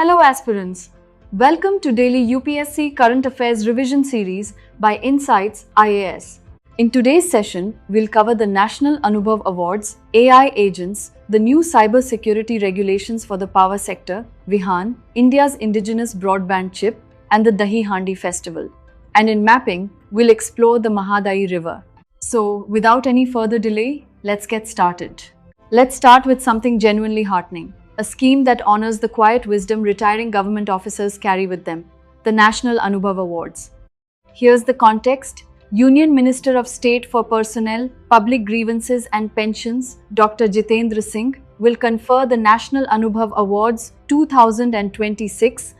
Hello aspirants, welcome to daily UPSC Current Affairs Revision Series by Insights IAS. In today's session, we'll cover the National Anubhav Awards, AI agents, the new cybersecurity regulations for the power sector, VIHAAN, India's indigenous broadband chip, and the Dahi Handi Festival. And in mapping, we'll explore the Mahadayi River. So, without any further delay, let's get started. Let's start with something genuinely heartening. A scheme that honors the quiet wisdom retiring government officers carry with them, the National Anubhav Awards. Here's the context. Union Minister of State for Personnel, Public Grievances and Pensions, Dr. Jitendra Singh, will confer the National Anubhav Awards 2026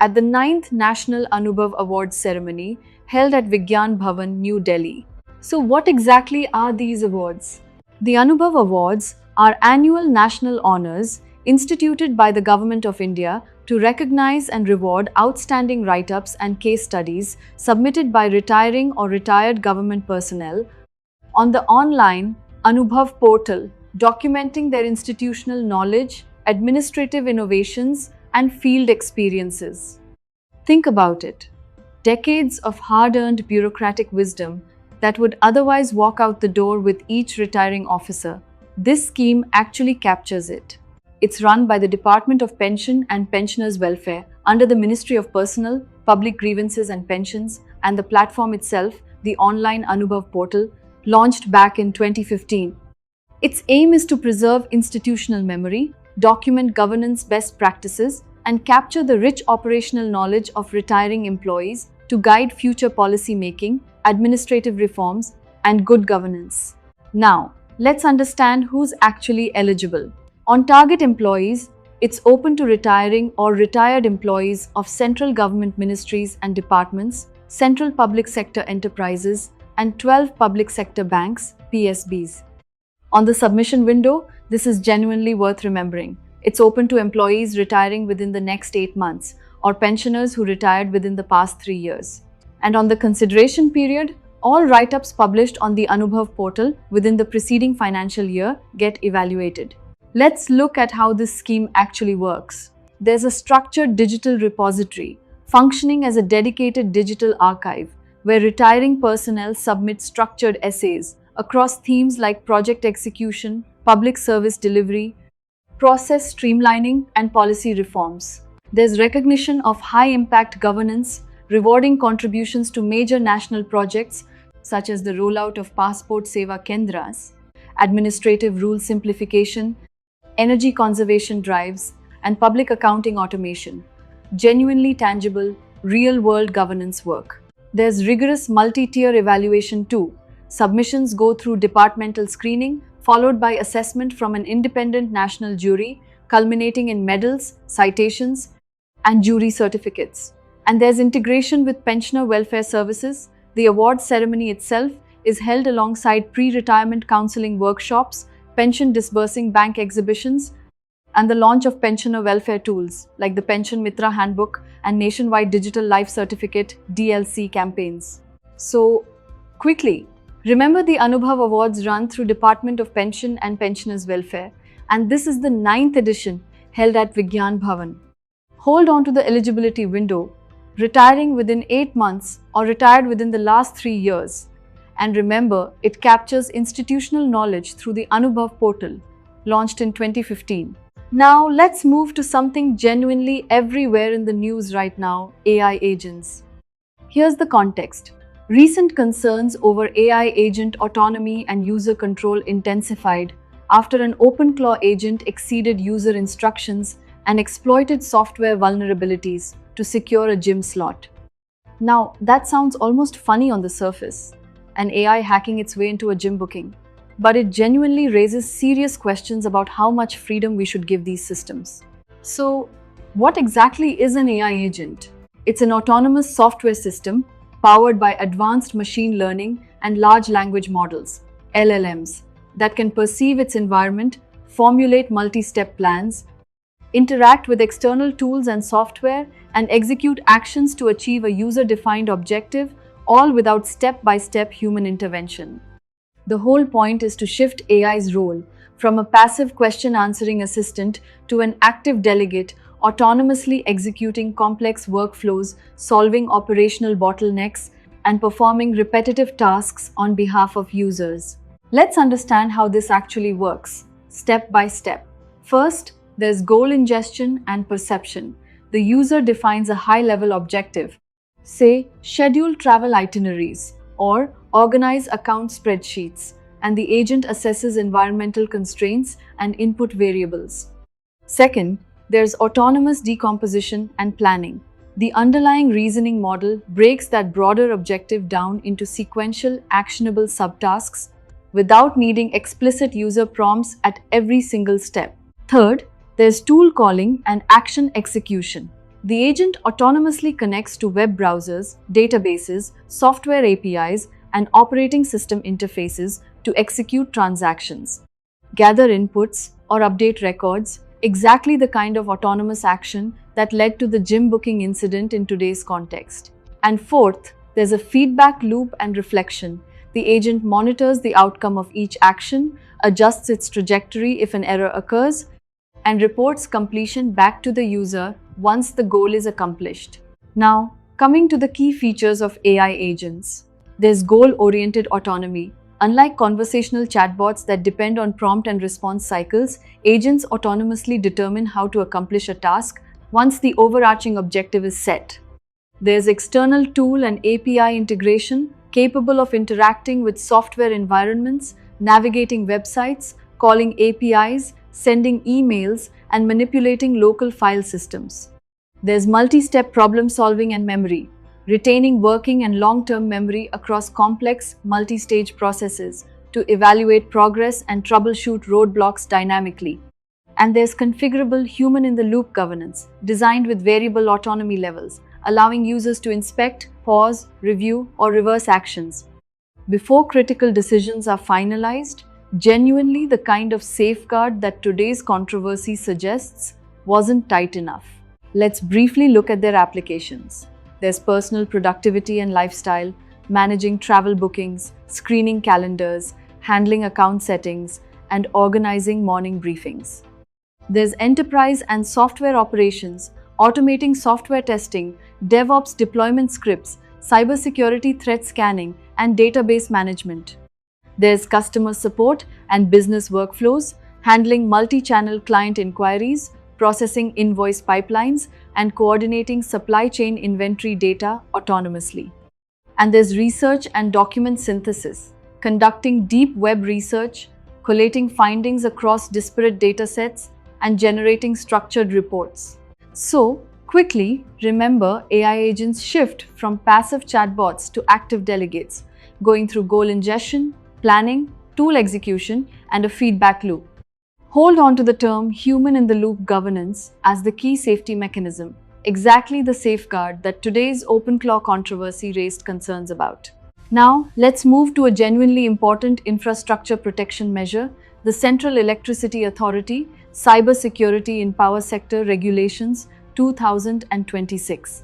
at the 9th National Anubhav Awards ceremony held at Vigyan Bhavan, New Delhi. So what exactly are these awards? The Anubhav Awards are annual national honors instituted by the Government of India to recognize and reward outstanding write-ups and case studies submitted by retiring or retired government personnel on the online Anubhav portal, documenting their institutional knowledge, administrative innovations, and field experiences. Think about it. Decades of hard-earned bureaucratic wisdom that would otherwise walk out the door with each retiring officer. This scheme actually captures it. It's run by the Department of Pension and Pensioners' Welfare under the Ministry of Personnel, Public Grievances and Pensions, and the platform itself, the online Anubhav portal, launched back in 2015. Its aim is to preserve institutional memory, document governance best practices, and capture the rich operational knowledge of retiring employees to guide future policy making, administrative reforms, and good governance. Now, let's understand who's actually eligible. On target employees, it's open to retiring or retired employees of central government ministries and departments, central public sector enterprises, and 12 public sector banks, PSBs. On the submission window, this is genuinely worth remembering. It's open to employees retiring within the next 8 months or pensioners who retired within the past 3 years. And on the consideration period, all write-ups published on the Anubhav portal within the preceding financial year get evaluated. Let's look at how this scheme actually works. There's a structured digital repository functioning as a dedicated digital archive where retiring personnel submit structured essays across themes like project execution, public service delivery, process streamlining, and policy reforms. There's recognition of high-impact governance, rewarding contributions to major national projects such as the rollout of Passport Seva Kendras, administrative rule simplification, energy conservation drives, and public accounting automation. Genuinely tangible, real-world governance work. There's rigorous multi-tier evaluation too. Submissions go through departmental screening, followed by assessment from an independent national jury, culminating in medals, citations, and jury certificates. And there's integration with pensioner welfare services. The award ceremony itself is held alongside pre-retirement counseling workshops, pension disbursing bank exhibitions, and the launch of pensioner welfare tools like the Pension Mitra Handbook and Nationwide Digital Life Certificate (DLC) campaigns. So, quickly, remember the Anubhav Awards run through Department of Pension and Pensioners' Welfare, and this is the 9th edition held at Vigyan Bhavan. Hold on to the eligibility window, retiring within 8 months or retired within the last 3 years. And remember, it captures institutional knowledge through the Anubhav portal, launched in 2015. Now, let's move to something genuinely everywhere in the news right now, AI agents. Here's the context. Recent concerns over AI agent autonomy and user control intensified after an OpenClaw agent exceeded user instructions and exploited software vulnerabilities to secure a gym slot. Now, that sounds almost funny on the surface, an AI hacking its way into a gym booking. But it genuinely raises serious questions about how much freedom we should give these systems. So, what exactly is an AI agent? It's an autonomous software system powered by advanced machine learning and large language models, LLMs, that can perceive its environment, formulate multi-step plans, interact with external tools and software, and execute actions to achieve a user-defined objective, all without step-by-step human intervention. The whole point is to shift AI's role from a passive question-answering assistant to an active delegate autonomously executing complex workflows, solving operational bottlenecks, and performing repetitive tasks on behalf of users. Let's understand how this actually works, step by step. First, there's goal ingestion and perception. The user defines a high-level objective, say, schedule travel itineraries or organize account spreadsheets, and the agent assesses environmental constraints and input variables. Second, there's autonomous decomposition and planning. The underlying reasoning model breaks that broader objective down into sequential, actionable subtasks without needing explicit user prompts at every single step. Third, there's tool calling and action execution. The agent autonomously connects to web browsers, databases, software APIs, and operating system interfaces to execute transactions, gather inputs, or update records, exactly the kind of autonomous action that led to the gym booking incident in today's context. And fourth, there's a feedback loop and reflection. The agent monitors the outcome of each action, adjusts its trajectory if an error occurs, and reports completion back to the user once the goal is accomplished. Now, coming to the key features of AI agents. There's goal-oriented autonomy. Unlike conversational chatbots that depend on prompt and response cycles, agents autonomously determine how to accomplish a task once the overarching objective is set. There's external tool and API integration, capable of interacting with software environments, navigating websites, calling APIs, sending emails, and manipulating local file systems. There's multi-step problem solving and memory, retaining working and long-term memory across complex, multi-stage processes to evaluate progress and troubleshoot roadblocks dynamically. And there's configurable human-in-the-loop governance, designed with variable autonomy levels, allowing users to inspect, pause, review, or reverse actions before critical decisions are finalized. Genuinely, the kind of safeguard that today's controversy suggests wasn't tight enough. Let's briefly look at their applications. There's personal productivity and lifestyle, managing travel bookings, screening calendars, handling account settings, and organizing morning briefings. There's enterprise and software operations, automating software testing, DevOps deployment scripts, cybersecurity threat scanning, and database management. There's customer support and business workflows, handling multi-channel client inquiries, processing invoice pipelines, and coordinating supply chain inventory data autonomously. And there's research and document synthesis, conducting deep web research, collating findings across disparate datasets, and generating structured reports. So, quickly, remember, AI agents shift from passive chatbots to active delegates, going through goal ingestion, planning, tool execution, and a feedback loop. Hold on to the term human-in-the-loop governance as the key safety mechanism, exactly the safeguard that today's OpenClaw controversy raised concerns about. Now, let's move to a genuinely important infrastructure protection measure, the Central Electricity Authority, Cybersecurity in Power Sector Regulations 2026.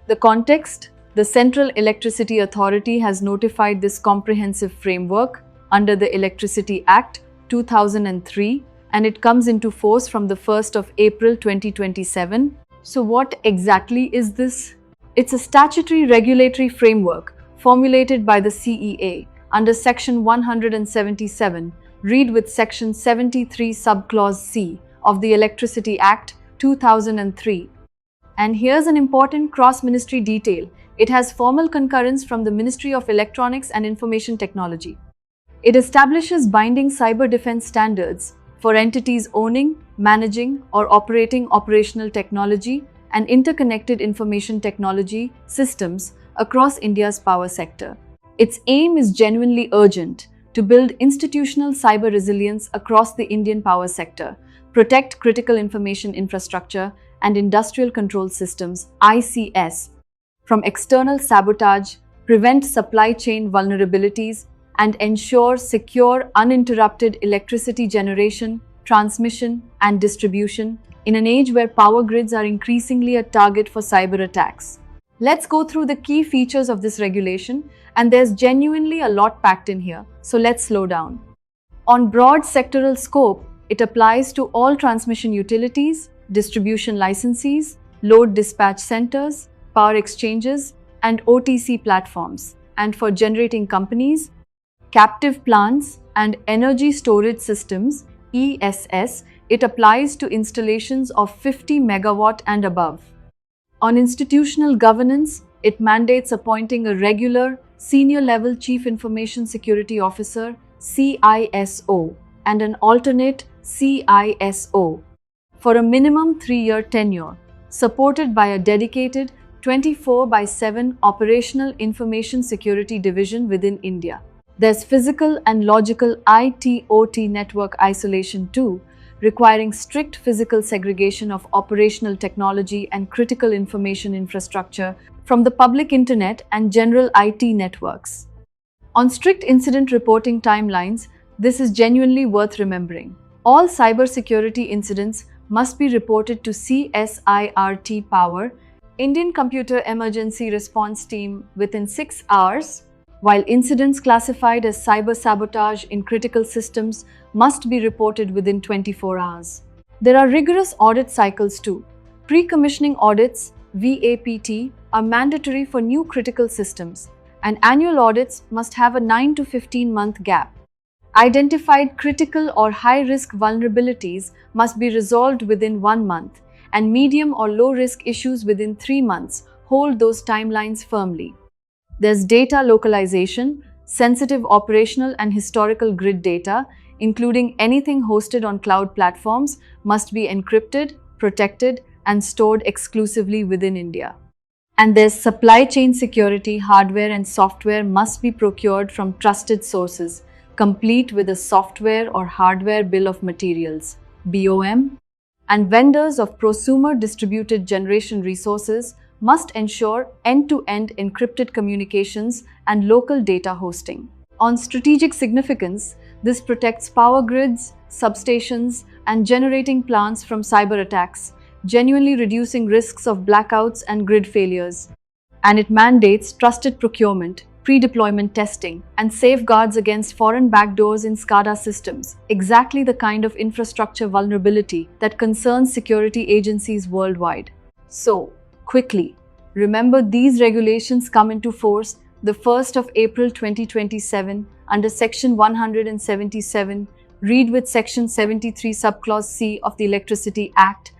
The context: the Central Electricity Authority has notified this comprehensive framework under the Electricity Act 2003, and it comes into force from the 1st of April 2027. So what exactly is this? It's a statutory regulatory framework formulated by the CEA under Section 177, read with Section 73 Subclause C of the Electricity Act 2003. And here's an important cross-ministry detail. It has formal concurrence from the Ministry of Electronics and Information Technology. It establishes binding cyber defense standards for entities owning, managing, or operating operational technology and interconnected information technology systems across India's power sector. Its aim is genuinely urgent: to build institutional cyber resilience across the Indian power sector, protect critical information infrastructure and industrial control systems (ICS) from external sabotage, prevent supply chain vulnerabilities, and ensure secure, uninterrupted electricity generation, transmission, and distribution in an age where power grids are increasingly a target for cyber attacks. Let's go through the key features of this regulation, and there's genuinely a lot packed in here, so let's slow down. On broad sectoral scope, it applies to all transmission utilities, distribution licensees, load dispatch centers, power exchanges, and OTC platforms. And for generating companies, captive plants and energy storage systems (ESS), it applies to installations of 50 megawatt and above. On institutional governance, it mandates appointing a regular, senior-level Chief Information Security Officer (CISO) and an alternate CISO for a minimum 3-year tenure, supported by a dedicated 24/7 operational information security division within India. There's physical and logical IT/OT network isolation too, requiring strict physical segregation of operational technology and critical information infrastructure from the public internet and general IT networks. On strict incident reporting timelines, this is genuinely worth remembering. All cybersecurity incidents must be reported to CSIRT Power, Indian Computer Emergency Response Team, within 6 hours, while incidents classified as cyber sabotage in critical systems must be reported within 24 hours. There are rigorous audit cycles too. Pre-commissioning audits, VAPT, are mandatory for new critical systems, and annual audits must have a 9 to 15-month gap. Identified critical or high-risk vulnerabilities must be resolved within 1 month, and medium or low-risk issues within 3 months. Hold those timelines firmly. There's data localization, sensitive operational and historical grid data, including anything hosted on cloud platforms, must be encrypted, protected, and stored exclusively within India. And there's supply chain security. Hardware and software must be procured from trusted sources, complete with a software or hardware bill of materials, BOM, and vendors of prosumer distributed generation resources must ensure end-to-end encrypted communications and local data hosting. On strategic significance, this protects power grids, substations, and generating plants from cyber attacks, genuinely reducing risks of blackouts and grid failures. And it mandates trusted procurement, pre-deployment testing, and safeguards against foreign backdoors in SCADA systems, exactly the kind of infrastructure vulnerability that concerns security agencies worldwide. So, quickly, remember these regulations come into force the 1st of April 2027 under Section 177, read with Section 73 Subclause C of the Electricity Act,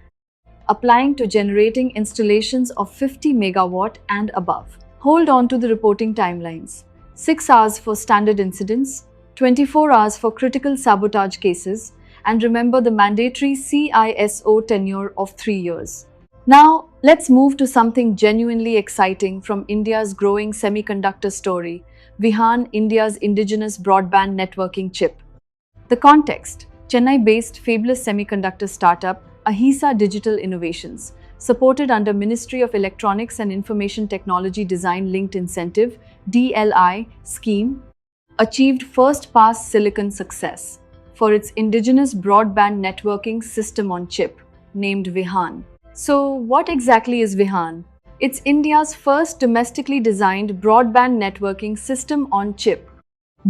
applying to generating installations of 50 megawatt and above. Hold on to the reporting timelines. 6 hours for standard incidents, 24 hours for critical sabotage cases, and remember the mandatory CISO tenure of 3 years. Now, let's move to something genuinely exciting from India's growing semiconductor story, VIHAAN, India's indigenous broadband networking chip. The context: Chennai-based fabless semiconductor startup AHISA Digital Innovations, supported under Ministry of Electronics and Information Technology Design Linked Incentive (DLI) scheme, achieved first-pass silicon success for its indigenous broadband networking system on chip, named VIHAAN. So, what exactly is VIHAAN? It's India's first domestically designed broadband networking system on chip.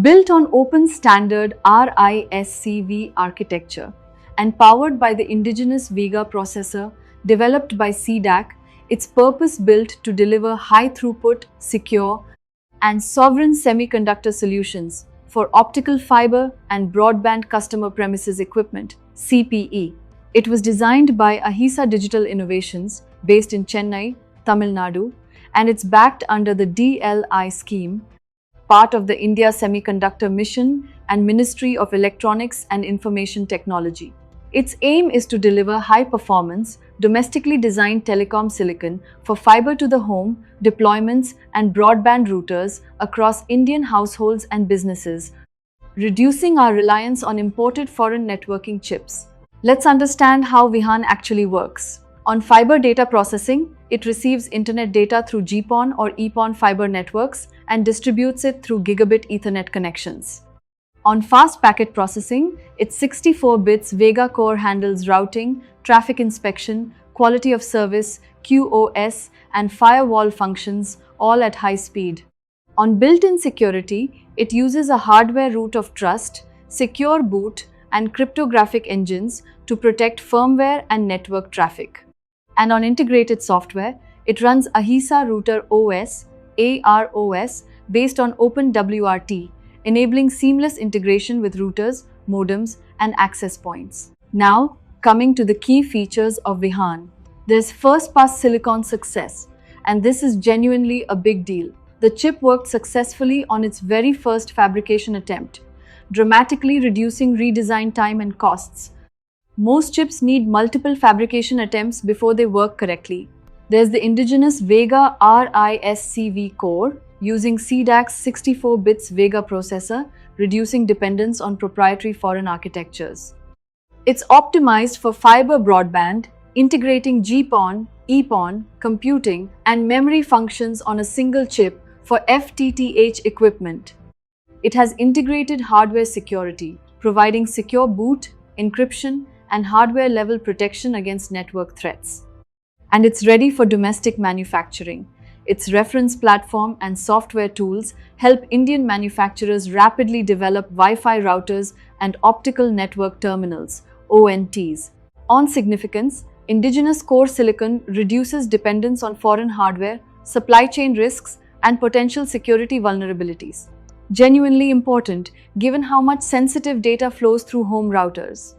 Built on open standard RISC-V architecture and powered by the indigenous Vega processor developed by CDAC, it's purpose-built to deliver high-throughput, secure, and sovereign semiconductor solutions for optical fiber and broadband customer premises equipment (CPE). It was designed by AHISA Digital Innovations, based in Chennai, Tamil Nadu, and it's backed under the DLI scheme, part of the India Semiconductor Mission and Ministry of Electronics and Information Technology. Its aim is to deliver high-performance, domestically designed telecom silicon for fiber-to-the-home deployments and broadband routers across Indian households and businesses, reducing our reliance on imported foreign networking chips. Let's understand how VIHAAN actually works. On fiber data processing, it receives internet data through GPON or EPON fiber networks and distributes it through gigabit Ethernet connections. On fast packet processing, its 64 bits Vega core handles routing, traffic inspection, quality of service, QoS, and firewall functions, all at high speed. On built-in security, it uses a hardware root of trust, secure boot, and cryptographic engines to protect firmware and network traffic. And on integrated software, it runs AHISA Router OS, AROS, based on OpenWRT, enabling seamless integration with routers, modems, and access points. Now, coming to the key features of VIHAAN. There's first-pass silicon success, and this is genuinely a big deal. The chip worked successfully on its very first fabrication attempt, dramatically reducing redesign time and costs. Most chips need multiple fabrication attempts before they work correctly. There's the indigenous Vega RISC-V core, using CDAC's 64 bits Vega processor, reducing dependence on proprietary foreign architectures. It's optimized for fiber broadband, integrating GPON, EPON, computing, and memory functions on a single chip for FTTH equipment. It has integrated hardware security, providing secure boot, encryption, and hardware-level protection against network threats. And it's ready for domestic manufacturing. Its reference platform and software tools help Indian manufacturers rapidly develop Wi-Fi routers and optical network terminals, ONTs. On significance, indigenous core silicon reduces dependence on foreign hardware, supply chain risks, and potential security vulnerabilities. Genuinely important given how much sensitive data flows through home routers.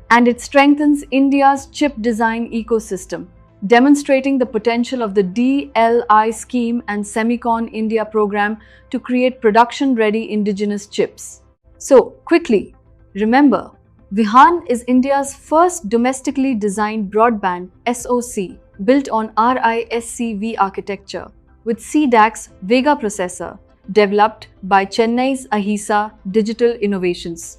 And it strengthens India's chip design ecosystem, demonstrating the potential of the DLI scheme and Semicon India program to create production-ready indigenous chips. So, quickly, remember, VIHAAN is India's first domestically designed broadband SoC built on RISC-V architecture with CDAC's Vega processor developed by Chennai's AHISA Digital Innovations.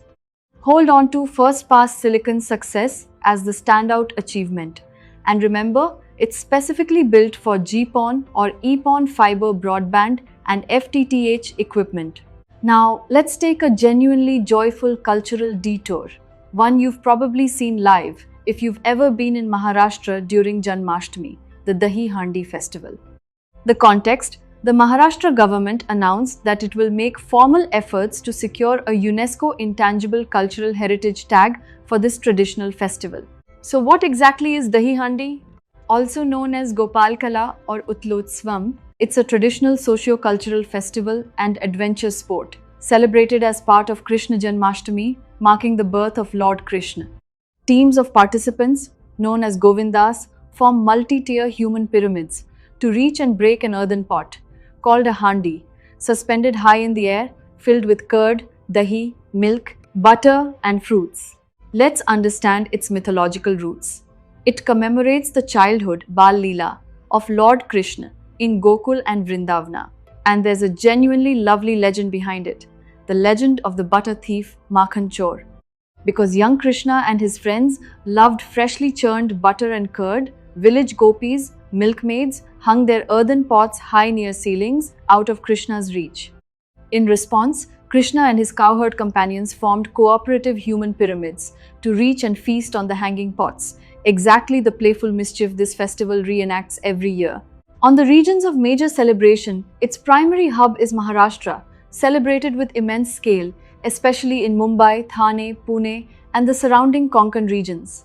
Hold on to first-pass silicon success as the standout achievement. And remember, it's specifically built for GPON or EPON fiber broadband and FTTH equipment. Now, let's take a genuinely joyful cultural detour. One you've probably seen live if you've ever been in Maharashtra during Janmashtami, the Dahi Handi Festival. The context: the Maharashtra government announced that it will make formal efforts to secure a UNESCO Intangible Cultural Heritage tag for this traditional festival. So what exactly is Dahi Handi? Also known as Gopalkala or Utlotsvam, it's a traditional socio-cultural festival and adventure sport, celebrated as part of Krishna Janmashtami, marking the birth of Lord Krishna. Teams of participants, known as Govindas, form multi-tier human pyramids to reach and break an earthen pot, called a handi, suspended high in the air, filled with curd, dahi, milk, butter, and fruits. Let's understand its mythological roots. It commemorates the childhood Bal Leela of Lord Krishna in Gokul and Vrindavana. And there's a genuinely lovely legend behind it, the legend of the butter thief Makhan Chor. Because young Krishna and his friends loved freshly churned butter and curd, village gopis, milkmaids, hung their earthen pots high near ceilings out of Krishna's reach. In response, Krishna and his cowherd companions formed cooperative human pyramids to reach and feast on the hanging pots, exactly the playful mischief this festival reenacts every year. On the regions of major celebration, its primary hub is Maharashtra, celebrated with immense scale, especially in Mumbai, Thane, Pune, and the surrounding Konkan regions.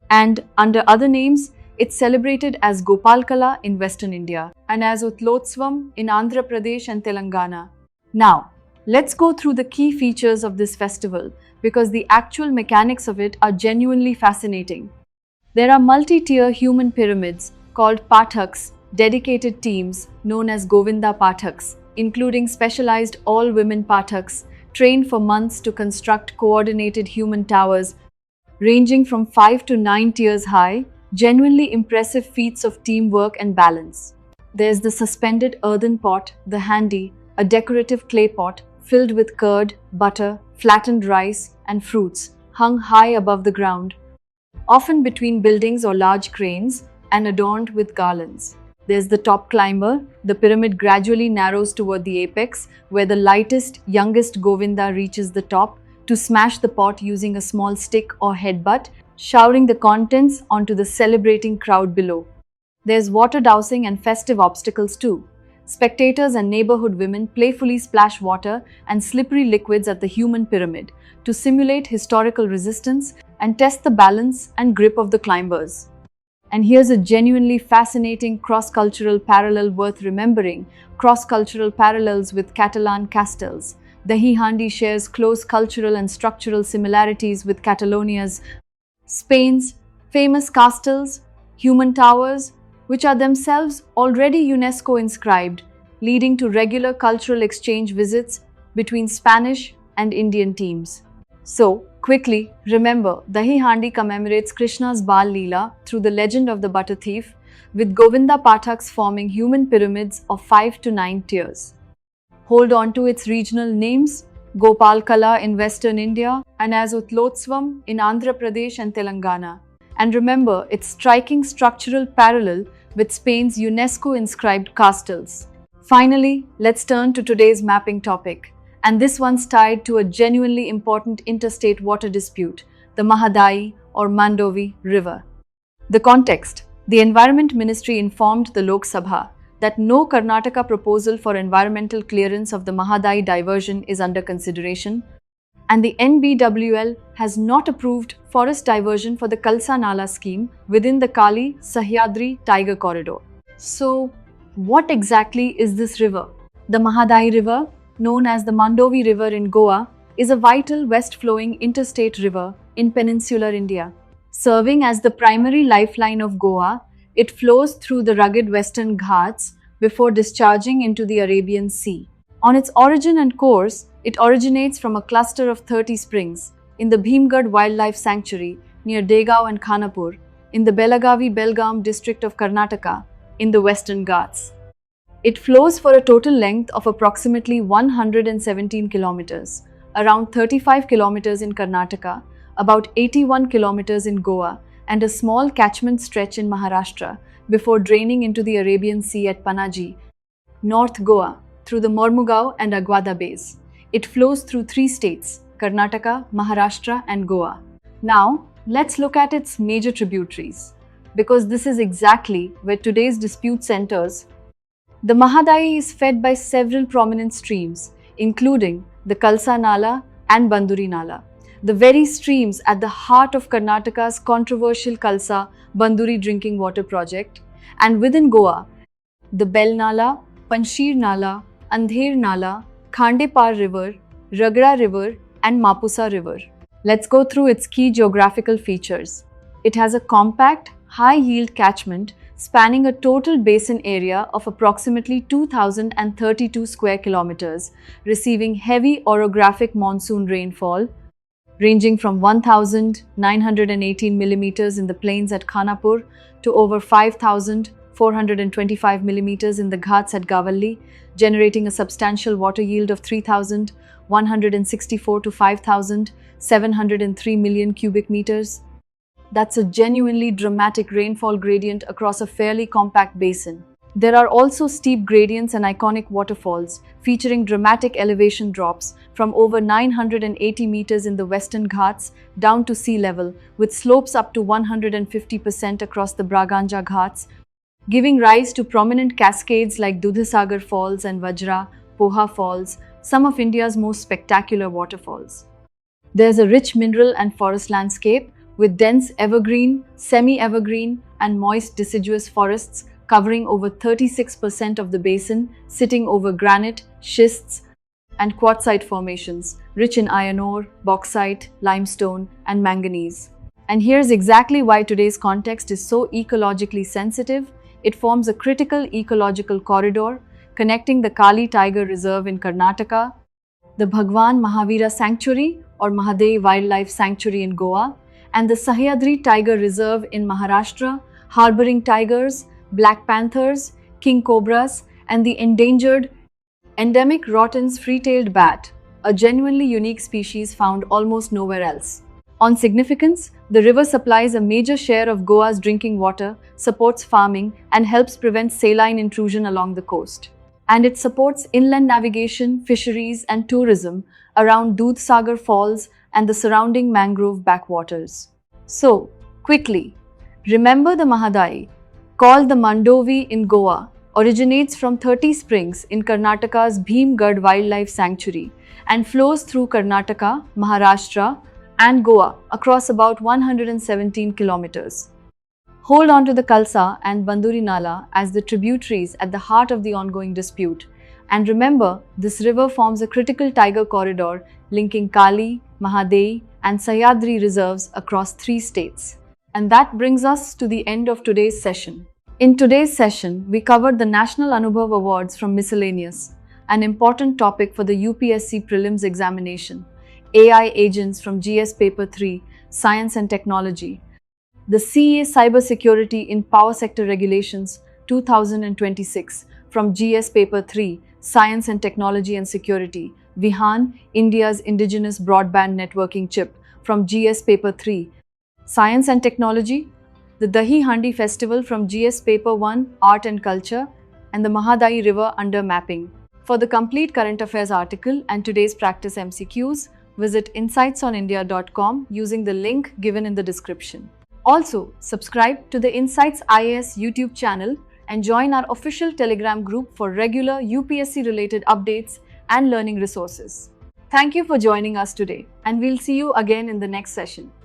And under other names, it's celebrated as Gopalkala in Western India and as Utlotsvam in Andhra Pradesh and Telangana. Now, let's go through the key features of this festival because the actual mechanics of it are genuinely fascinating. There are multi-tier human pyramids called Pathaks, dedicated teams known as Govinda Pathaks, including specialized all-women Pathaks trained for months to construct coordinated human towers ranging from 5 to 9 tiers high, genuinely impressive feats of teamwork and balance. There's the suspended earthen pot, the handi, a decorative clay pot filled with curd, butter, flattened rice, and fruits, hung high above the ground, often between buildings or large cranes, and adorned with garlands. There's the top climber. The pyramid gradually narrows toward the apex, where the lightest, youngest Govinda reaches the top to smash the pot using a small stick or headbutt, showering the contents onto the celebrating crowd below. There's water dousing and festive obstacles too. spectators and neighborhood women playfully splash water and slippery liquids at the human pyramid to simulate historical resistance and test the balance and grip of the climbers. And here's a genuinely fascinating cross-cultural parallel worth remembering: cross-cultural parallels with Catalan castles. Dahi Handi shares close cultural and structural similarities with Catalonia's, Spain's famous castles, human towers, which are themselves already UNESCO inscribed, leading to regular cultural exchange visits between Spanish and Indian teams. So, quickly, remember, Dahi Handi commemorates Krishna's Bal Leela through the legend of the butter thief, with Govinda Pathaks forming human pyramids of 5 to 9 tiers. Hold on to its regional names: Gopal Kala in Western India and as Utlotsvam in Andhra Pradesh and Telangana. And remember its striking structural parallel with Spain's UNESCO-inscribed castles. Finally, let's turn to today's mapping topic. And this one's tied to a genuinely important interstate water dispute, the Mahadayi or Mandovi River. The context: the Environment Ministry informed the Lok Sabha that no Karnataka proposal for environmental clearance of the Mahadayi diversion is under consideration, and the NBWL has not approved forest diversion for the Kalsa Nala scheme within the Kali Sahyadri Tiger Corridor. So, what exactly is this river? The Mahadayi River, known as the Mandovi River in Goa, is a vital west-flowing interstate river in peninsular India. Serving as the primary lifeline of Goa, it flows through the rugged western Ghats before discharging into the Arabian Sea. On its origin and course, it originates from a cluster of 30 springs in the Bhimgad Wildlife Sanctuary near Degaon and Khanapur in the Belagavi-Belgaum district of Karnataka in the Western Ghats. It flows for a total length of approximately 117 kilometers, around 35 kilometers in Karnataka, about 81 kilometers in Goa, and a small catchment stretch in Maharashtra before draining into the Arabian Sea at Panaji, North Goa, through the Mormugao and Aguada bays. It flows through 3 states, Karnataka, Maharashtra, and Goa. Now, let's look at its major tributaries, because this is exactly where today's dispute centers. The Mahadayi is fed by several prominent streams, including the Kalsa Nala and Banduri Nala, the very streams at the heart of Karnataka's controversial Kalsa Banduri drinking water project, and within Goa, the Bel Nala, Panshir Nala, Andher Nala, Khandepar River, Ragda River, and Mapusa River. Let's go through its key geographical features. It has a compact, high-yield catchment spanning a total basin area of approximately 2,032 square kilometers, receiving heavy orographic monsoon rainfall ranging from 1,918 millimeters in the plains at Khanapur to over 5,425 millimeters in the Ghats at Gavalli, generating a substantial water yield of 3,164 to 5,703 million cubic meters. That's a genuinely dramatic rainfall gradient across a fairly compact basin. There are also steep gradients and iconic waterfalls, featuring dramatic elevation drops from over 980 meters in the Western Ghats down to sea level, with slopes up to 150% across the Braganja Ghats, giving rise to prominent cascades like Dudhasagar Falls and Vajra Poha Falls, some of India's most spectacular waterfalls. There's a rich mineral and forest landscape, with dense evergreen, semi-evergreen, and moist deciduous forests covering over 36% of the basin, sitting over granite, schists, and quartzite formations, rich in iron ore, bauxite, limestone, and manganese. And here's exactly why today's context is so ecologically sensitive. It forms a critical ecological corridor connecting the Kali Tiger Reserve in Karnataka, the Bhagwan Mahavira Sanctuary or Mahadayi Wildlife Sanctuary in Goa, and the Sahyadri Tiger Reserve in Maharashtra, harboring tigers, black panthers, king cobras, and the endangered endemic Rotten's free-tailed bat, a genuinely unique species found almost nowhere else. On significance, the river supplies a major share of Goa's drinking water, supports farming, and helps prevent saline intrusion along the coast. And it supports inland navigation, fisheries, and tourism around Dudhsagar Falls and the surrounding mangrove backwaters. So, quickly, remember the Mahadayi, called the Mandovi in Goa originates from 30 springs in Karnataka's Bhimgad Wildlife Sanctuary and flows through Karnataka, Maharashtra, and Goa across about 117 kilometers. Hold on to the Kalsa and Banduri Nala as the tributaries at the heart of the ongoing dispute. And remember, this river forms a critical tiger corridor linking Kali, Mahadayi, and Sahyadri reserves across 3 states. And that brings us to the end of today's session. In today's session, we covered the National Anubhav Awards from Miscellaneous, an important topic for the UPSC Prelims examination, AI agents from GS Paper 3, Science and Technology, the CA Cybersecurity in Power Sector Regulations 2026 from GS Paper 3, Science and Technology and Security, VIHAAN, India's Indigenous Broadband Networking Chip from GS Paper 3, Science and Technology, the Dahi Handi Festival from GS Paper 1, Art and Culture, and the Mahadayi River under mapping. For the complete current affairs article and today's practice MCQs, visit insightsonindia.com using the link given in the description. Also, subscribe to the Insights IAS YouTube channel and join our official Telegram group for regular UPSC-related updates and learning resources. Thank you for joining us today, and we'll see you again in the next session.